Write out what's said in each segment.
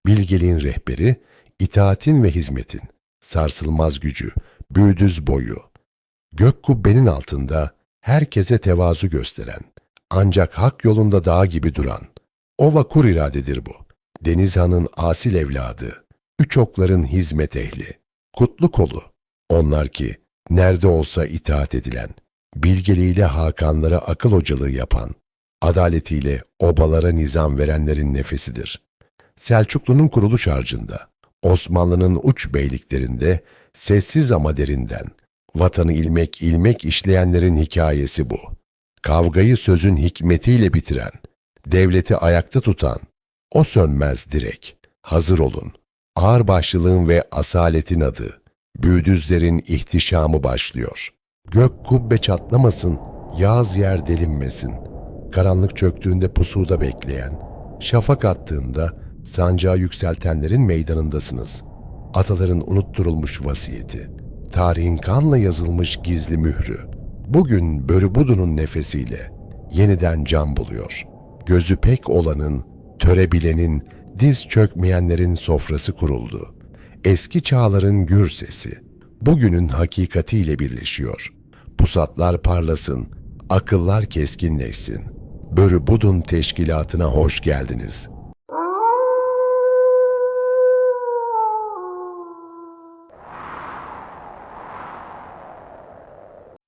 Bilgeliğin rehberi, itaatin ve hizmetin, sarsılmaz gücü, büyüdüz boyu, gök kubbenin altında herkese tevazu gösteren, ancak hak yolunda dağ gibi duran, o vakur iradedir bu. Deniz Han'ın asil evladı, üç okların hizmet ehli, kutlu kolu, onlar ki nerede olsa itaat edilen, bilgeliğiyle hakanlara akıl hocalığı yapan, adaletiyle obalara nizam verenlerin nefesidir. Selçuklu'nun kuruluş harcında, Osmanlı'nın uç beyliklerinde sessiz ama derinden, vatanı ilmek ilmek işleyenlerin hikayesi bu. Kavgayı sözün hikmetiyle bitiren, devleti ayakta tutan, o sönmez direk. Hazır olun. Ağırbaşlılığın ve asaletin adı, büyüdüzlerin ihtişamı başlıyor. Gök kubbe çatlamasın, yağız yer delinmesin. Karanlık çöktüğünde pusuda bekleyen, şafak attığında sancağı yükseltenlerin meydanındasınız. Ataların unutturulmuş vasiyeti, tarihin kanla yazılmış gizli mührü, bugün Börübudu'nun nefesiyle yeniden can buluyor. Gözü pek olanın, törebilenin, diz çökmeyenlerin sofrası kuruldu. Eski çağların gür sesi, bugünün hakikatiyle birleşiyor. Pusatlar parlasın, akıllar keskinleşsin. Börübudun teşkilatına hoş geldiniz.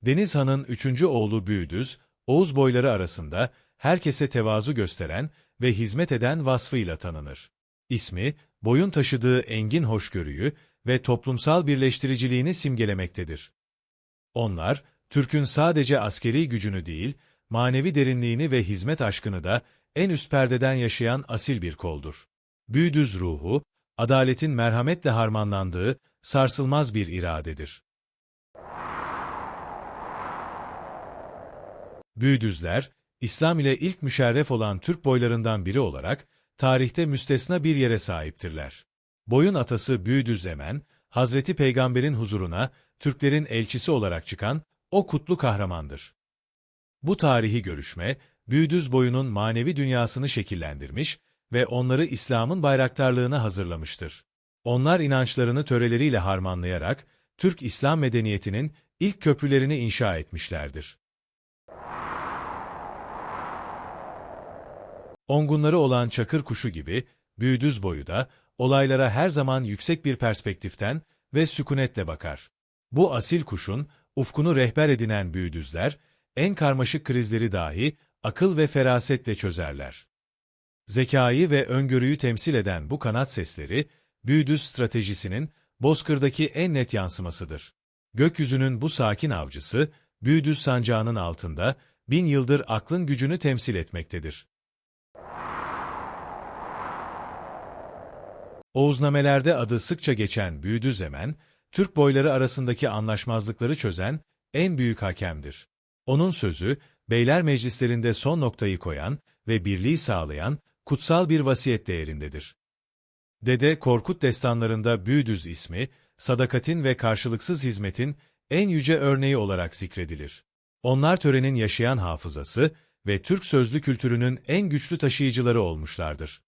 Deniz Han'ın 3. oğlu Büyüdüz, Oğuz boyları arasında herkese tevazu gösteren ve hizmet eden vasfıyla tanınır. İsmi, boyun taşıdığı engin hoşgörüyü ve toplumsal birleştiriciliğini simgelemektedir. Onlar, Türk'ün sadece askeri gücünü değil, manevi derinliğini ve hizmet aşkını da en üst perdeden yaşayan asil bir koldur. Büyüdüz ruhu, adaletin merhametle harmanlandığı sarsılmaz bir iradedir. Büyüdüzler, İslam ile ilk müşerref olan Türk boylarından biri olarak tarihte müstesna bir yere sahiptirler. Boyun atası Büyüdüz Emen, Hazreti Peygamber'in huzuruna Türklerin elçisi olarak çıkan o kutlu kahramandır. Bu tarihi görüşme, Büyüdüz boyunun manevi dünyasını şekillendirmiş ve onları İslam'ın bayraktarlığına hazırlamıştır. Onlar inançlarını töreleriyle harmanlayarak Türk İslam medeniyetinin ilk köprülerini inşa etmişlerdir. Ongunları olan çakır kuşu gibi, Büyüdüz boyu da, olaylara her zaman yüksek bir perspektiften ve sükunetle bakar. Bu asil kuşun, ufkunu rehber edinen Büyüdüzler, en karmaşık krizleri dahi akıl ve ferasetle çözerler. Zekayı ve öngörüyü temsil eden bu kanat sesleri, Büyüdüz stratejisinin Bozkır'daki en net yansımasıdır. Gökyüzünün bu sakin avcısı, Büyüdüz sancağının altında, 1000 yıldır aklın gücünü temsil etmektedir. Oğuznamelerde adı sıkça geçen Büyüdüz Emen, Türk boyları arasındaki anlaşmazlıkları çözen en büyük hakemdir. Onun sözü, beyler meclislerinde son noktayı koyan ve birliği sağlayan kutsal bir vasiyet değerindedir. Dede Korkut destanlarında Büyüdüz ismi, sadakatin ve karşılıksız hizmetin en yüce örneği olarak zikredilir. Onlar törenin yaşayan hafızası ve Türk sözlü kültürünün en güçlü taşıyıcıları olmuşlardır.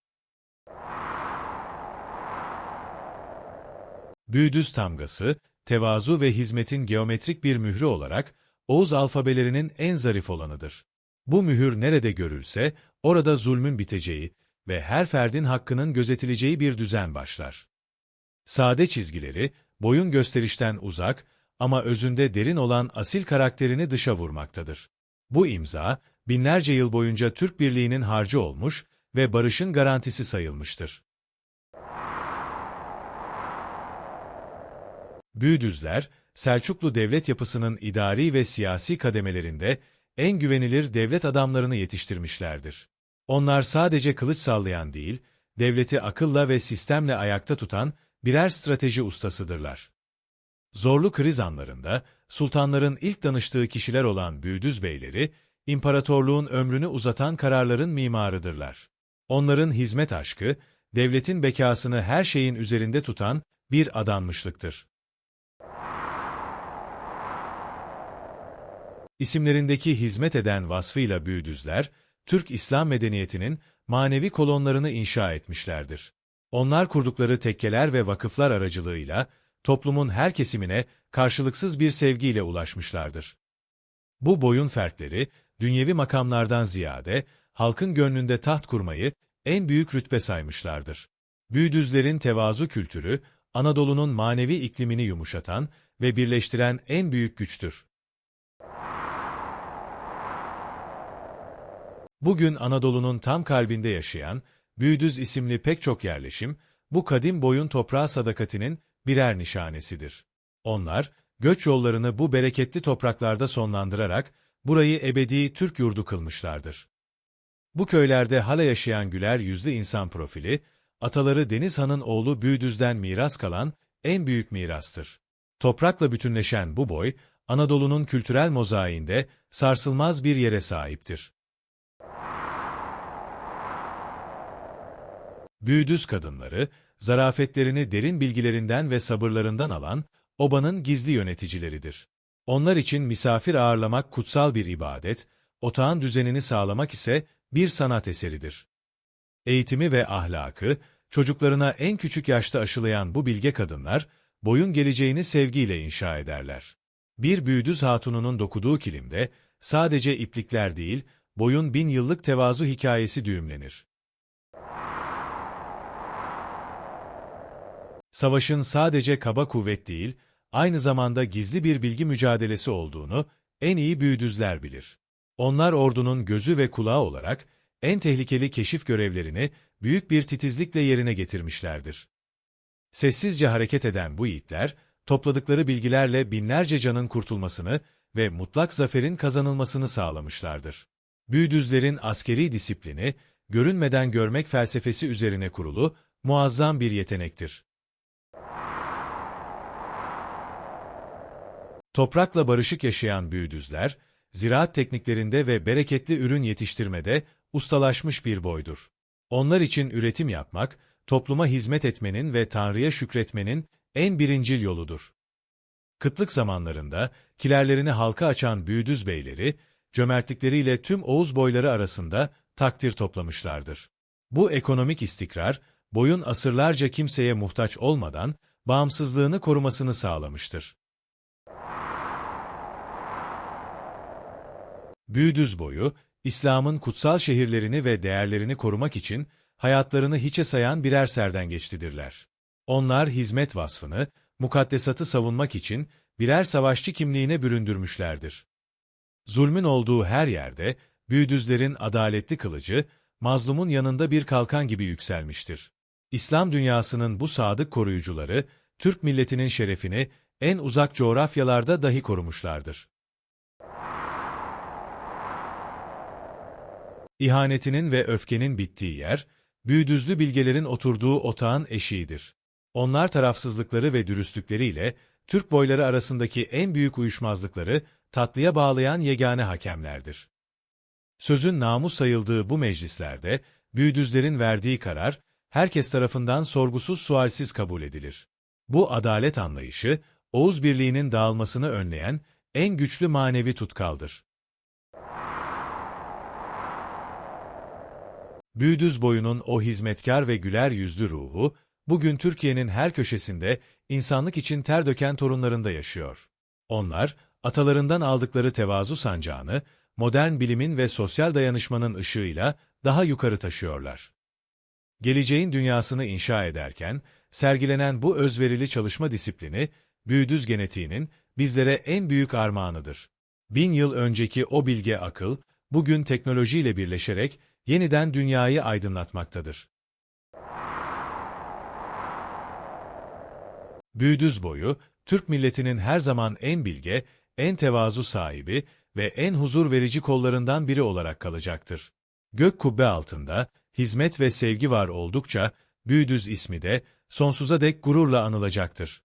Büyüdüz tamgası, tevazu ve hizmetin geometrik bir mührü olarak Oğuz alfabelerinin en zarif olanıdır. Bu mühür nerede görülse, orada zulmün biteceği ve her ferdin hakkının gözetileceği bir düzen başlar. Sade çizgileri, boyun gösterişten uzak ama özünde derin olan asil karakterini dışa vurmaktadır. Bu imza, binlerce yıl boyunca Türk birliğinin harcı olmuş ve barışın garantisi sayılmıştır. Büyüdüzler, Selçuklu devlet yapısının idari ve siyasi kademelerinde en güvenilir devlet adamlarını yetiştirmişlerdir. Onlar sadece kılıç sallayan değil, devleti akılla ve sistemle ayakta tutan birer strateji ustasıdırlar. Zorlu kriz anlarında, sultanların ilk danıştığı kişiler olan Büyüdüz beyleri, imparatorluğun ömrünü uzatan kararların mimarıdırlar. Onların hizmet aşkı, devletin bekasını her şeyin üzerinde tutan bir adanmışlıktır. İsimlerindeki hizmet eden vasfıyla Büyüdüzler, Türk İslam medeniyetinin manevi kolonlarını inşa etmişlerdir. Onlar kurdukları tekkeler ve vakıflar aracılığıyla toplumun her kesimine karşılıksız bir sevgiyle ulaşmışlardır. Bu boyun fertleri, dünyevi makamlardan ziyade halkın gönlünde taht kurmayı en büyük rütbe saymışlardır. Büyüdüzlerin tevazu kültürü, Anadolu'nun manevi iklimini yumuşatan ve birleştiren en büyük güçtür. Bugün Anadolu'nun tam kalbinde yaşayan, Büyüdüz isimli pek çok yerleşim, bu kadim boyun toprağı sadakatinin birer nişanesidir. Onlar, göç yollarını bu bereketli topraklarda sonlandırarak, burayı ebedi Türk yurdu kılmışlardır. Bu köylerde hala yaşayan güler yüzlü insan profili, ataları Deniz Han'ın oğlu Büyüdüz'den miras kalan en büyük mirastır. Toprakla bütünleşen bu boy, Anadolu'nun kültürel mozaiğinde sarsılmaz bir yere sahiptir. Büyüdüz kadınları, zarafetlerini derin bilgilerinden ve sabırlarından alan, obanın gizli yöneticileridir. Onlar için misafir ağırlamak kutsal bir ibadet, otağın düzenini sağlamak ise bir sanat eseridir. Eğitimi ve ahlakı, çocuklarına en küçük yaşta aşılayan bu bilge kadınlar, boyun geleceğini sevgiyle inşa ederler. Bir Büyüdüz hatununun dokuduğu kilimde, sadece iplikler değil, boyun 1000 yıllık tevazu hikayesi düğümlenir. Savaşın sadece kaba kuvvet değil, aynı zamanda gizli bir bilgi mücadelesi olduğunu en iyi Büyüdüzler bilir. Onlar ordunun gözü ve kulağı olarak en tehlikeli keşif görevlerini büyük bir titizlikle yerine getirmişlerdir. Sessizce hareket eden bu yiğitler, topladıkları bilgilerle binlerce canın kurtulmasını ve mutlak zaferin kazanılmasını sağlamışlardır. Büyüdüzlerin askeri disiplini, görünmeden görmek felsefesi üzerine kurulu, muazzam bir yetenektir. Toprakla barışık yaşayan Büyüdüzler, ziraat tekniklerinde ve bereketli ürün yetiştirmede ustalaşmış bir boydur. Onlar için üretim yapmak, topluma hizmet etmenin ve Tanrı'ya şükretmenin en birincil yoludur. Kıtlık zamanlarında kilerlerini halka açan Büyüdüz beyleri, cömertlikleriyle tüm Oğuz boyları arasında takdir toplamışlardır. Bu ekonomik istikrar, boyun asırlarca kimseye muhtaç olmadan bağımsızlığını korumasını sağlamıştır. Büyüdüz boyu, İslam'ın kutsal şehirlerini ve değerlerini korumak için hayatlarını hiçe sayan birer serdengeçtidirler. Onlar hizmet vasfını, mukaddesatı savunmak için birer savaşçı kimliğine büründürmüşlerdir. Zulmün olduğu her yerde, Büyüdüzlerin adaletli kılıcı, mazlumun yanında bir kalkan gibi yükselmiştir. İslam dünyasının bu sadık koruyucuları, Türk milletinin şerefini en uzak coğrafyalarda dahi korumuşlardır. İhanetinin ve öfkenin bittiği yer, Büyüdüzlü bilgelerin oturduğu otağın eşiğidir. Onlar tarafsızlıkları ve dürüstlükleriyle, Türk boyları arasındaki en büyük uyuşmazlıkları tatlıya bağlayan yegane hakemlerdir. Sözün namus sayıldığı bu meclislerde, Büyüdüzlerin verdiği karar, herkes tarafından sorgusuz sualsiz kabul edilir. Bu adalet anlayışı, Oğuz birliğinin dağılmasını önleyen en güçlü manevi tutkaldır. Büyüdüz boyunun o hizmetkar ve güler yüzlü ruhu, bugün Türkiye'nin her köşesinde insanlık için ter döken torunlarında yaşıyor. Onlar, atalarından aldıkları tevazu sancağını, modern bilimin ve sosyal dayanışmanın ışığıyla daha yukarı taşıyorlar. Geleceğin dünyasını inşa ederken, sergilenen bu özverili çalışma disiplini, Büyüdüz genetiğinin bizlere en büyük armağanıdır. 1000 yıl önceki o bilge akıl, bugün teknolojiyle birleşerek yeniden dünyayı aydınlatmaktadır. Büyüdüz boyu, Türk milletinin her zaman en bilge, en tevazu sahibi ve en huzur verici kollarından biri olarak kalacaktır. Gök kubbe altında, hizmet ve sevgi var oldukça, Büyüdüz ismi de sonsuza dek gururla anılacaktır.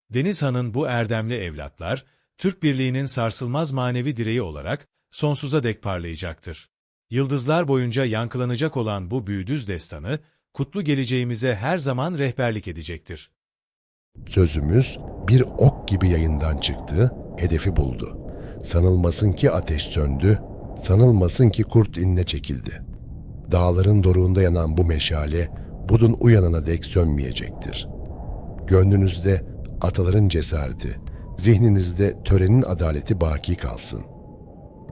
Deniz Han'ın bu erdemli evlatlar, Türk birliğinin sarsılmaz manevi direği olarak sonsuza dek parlayacaktır. Yıldızlar boyunca yankılanacak olan bu Büyüdüz destanı, kutlu geleceğimize her zaman rehberlik edecektir. Sözümüz bir ok gibi yayından çıktı, hedefi buldu. Sanılmasın ki ateş söndü, sanılmasın ki kurt inine çekildi. Dağların doruğunda yanan bu meşale, budun uyanana dek sönmeyecektir. Gönlünüzde ataların cesareti, zihninizde törenin adaleti baki kalsın.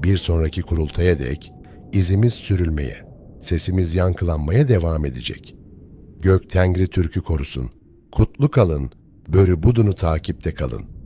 Bir sonraki kurultaya dek izimiz sürülmeye, sesimiz yankılanmaya devam edecek. Gök Tengri Türk'ü korusun. Kutlu kalın, börü budunu takipte kalın.